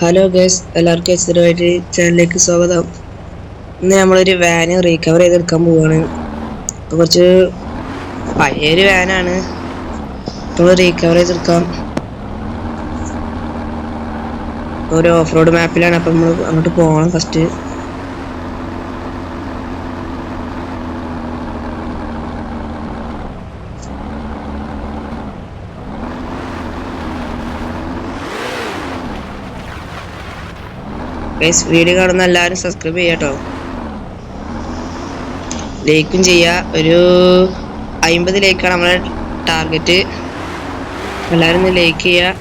Hello guys, എല്ലാവർക്കും H ചാനലിലേക്ക് സ്വാഗതം. ഇന്ന് നമ്മളൊരു വാന് റീകവർ ചെയ്തെടുക്കാൻ പോവാണ്. കുറച്ച് പഴയൊരു വാനാണ്. നമ്മൾ റീകവർ ചെയ്തെടുക്കാം. ഒരു ഓഫ് റോഡ് മാപ്പിലാണ്. അപ്പം നമ്മൾ അങ്ങോട്ട് പോകണം. ഫസ്റ്റ് ഗൈസ്, വീഡിയോ കാണുന്ന എല്ലാവരും സബ്സ്ക്രൈബ് ചെയ്യാട്ടോ, ലൈക്കും ചെയ്യുക. ഒരു 50 ലൈക്കാണ് നമ്മളെ ടാർഗറ്റ്. എല്ലാവരും ഒന്ന് ലൈക്ക് ചെയ്യുക.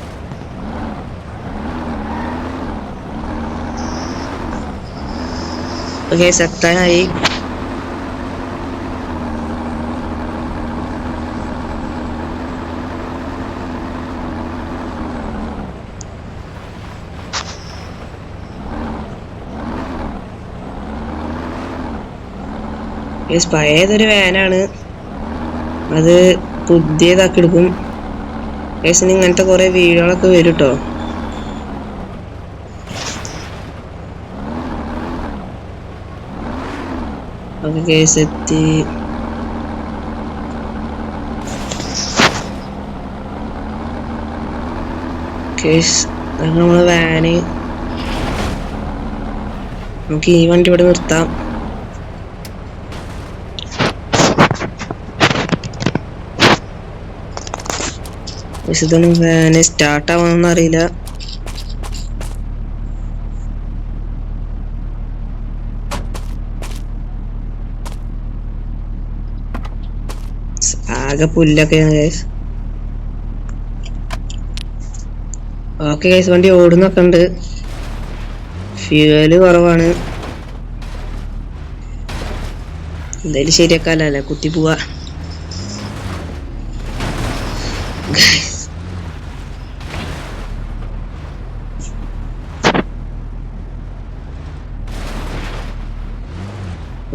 ഓക്കെ, എത്താനായി. പഴയതൊരു വാനാണ്, അത് പുതിയതാക്കി എടുക്കും. കേസിന് ഇങ്ങനത്തെ കുറെ വീഡിയോകളൊക്കെ വരും കേട്ടോ. ഓക്കെ കേസ് എത്തി. കേസ് നമ്മളെ വാന്, നമുക്ക് ഈ വണ്ടി ഇവിടെ നിർത്താം. ഇതൊന്നും വാന് സ്റ്റാർട്ട് ആവാനൊന്നും അറിയില്ല. ആകെ പുല്ലൊക്കെയാണ് ഗൈസ്. ഓക്കെ ഗൈസ്, വണ്ടി ഓടുന്നൊക്കെ ഉണ്ട്. ഫ്യൂവല് കുറവാണ്. എന്തായാലും ശരിയാക്കാല്ലേ, കുത്തി പോവാ.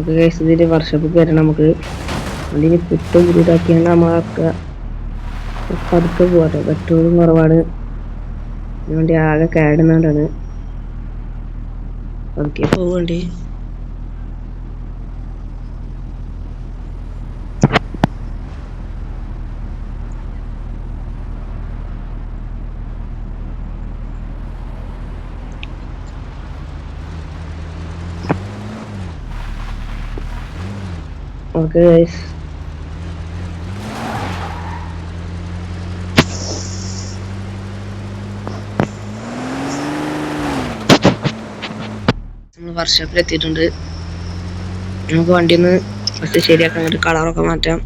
ഓക്കെ ഗൈസ്, ഇതിന്റെ വർഷോപ്പിൽ വരണം. നമുക്ക് വണ്ടിന് കുത്തും പുതിയതാക്കിയാണ് നമ്മളാക്കുക. പതുക്കെ പോവാട്ടോ, പെട്രോളും കുറവാണ്. വണ്ടി ആകെ കേടുന്നാണ്ടാണ്. പതുക്കെ പോവണ്ടി. ഓക്കെ ഗൈസ്, നമ്മൾ വർക്ക്ഷോപ്പിൽ എത്തിയിട്ടുണ്ട്. നമുക്ക് വണ്ടി ഒന്ന് ഫസ്റ്റ് ശരിയാക്കാൻ, ഒരു കളറൊക്കെ മാറ്റാം.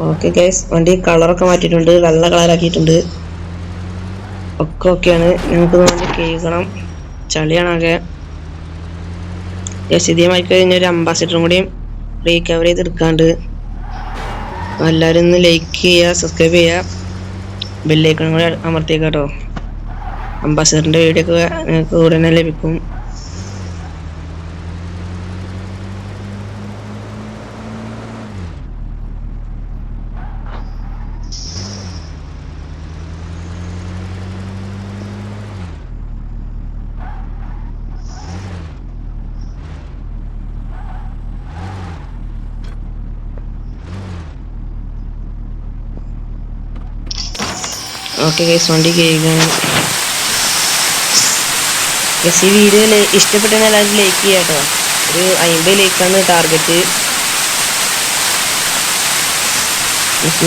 ഓക്കെ ഗൈസ്, വണ്ടി കളറൊക്കെ മാറ്റിയിട്ടുണ്ട്, നല്ല കളറാക്കിയിട്ടുണ്ട്. ഒക്കെ ഓക്കെയാണ്. നമുക്ക് വണ്ടി കേൾക്കണം, ചളിയാണാകെ. സ്ഥിതിയുമായി കഴിഞ്ഞ ഒരു അംബാസിഡറും കൂടിയും റീകവർ ചെയ്തെടുക്കാണ്ട്. എല്ലാവരും ഒന്ന് ലൈക്ക് ചെയ്യുക, സബ്സ്ക്രൈബ് ചെയ്യുക, ബെല്ലൈക്കൺ കൂടി അമർത്തിയേക്കാട്ടോ. അംബാസിഡറിന്റെ വീഡിയോ ഒക്കെ നിങ്ങൾക്ക് ഉടനെ ലഭിക്കും. ഓക്കെ ഗൈസ്, വണ്ടി കേൾക്കുകയാണ്. ഈ വീഡിയോ ഇഷ്ടപ്പെട്ടെങ്കിൽ എല്ലാവരും ലൈക്ക് ചെയ്യാം കേട്ടോ. ഒരു 50 ലൈക്കാണ് ടാർഗറ്റ്.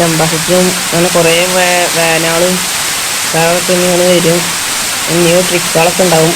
അംബാസിഡറും അങ്ങനെ കുറേ വാനുകളും കാറൊക്കെ ഇങ്ങനെ വരും. ന്യൂ ട്രിക്കുകളൊക്കെ ഉണ്ടാവും.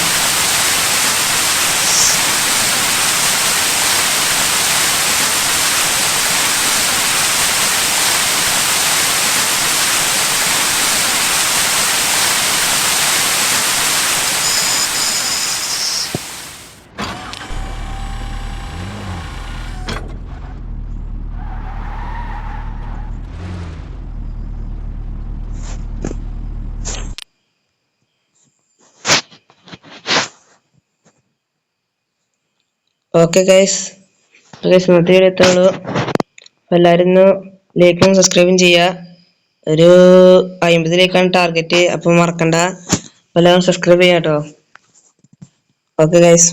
ഓക്കെ ഗൈസ്, ഇന്നത്തെ വീഡിയോ എത്തുള്ളൂ. എല്ലാവരും ഒന്ന് ലൈക്കും സബ്സ്ക്രൈബും ചെയ്യുക. ഒരു 50 ലൈക്കാണ് ടാർഗറ്റ്. അപ്പൊ മറക്കണ്ട, എല്ലാവരും സബ്സ്ക്രൈബ് ചെയ്യാട്ടോ. Okay guys.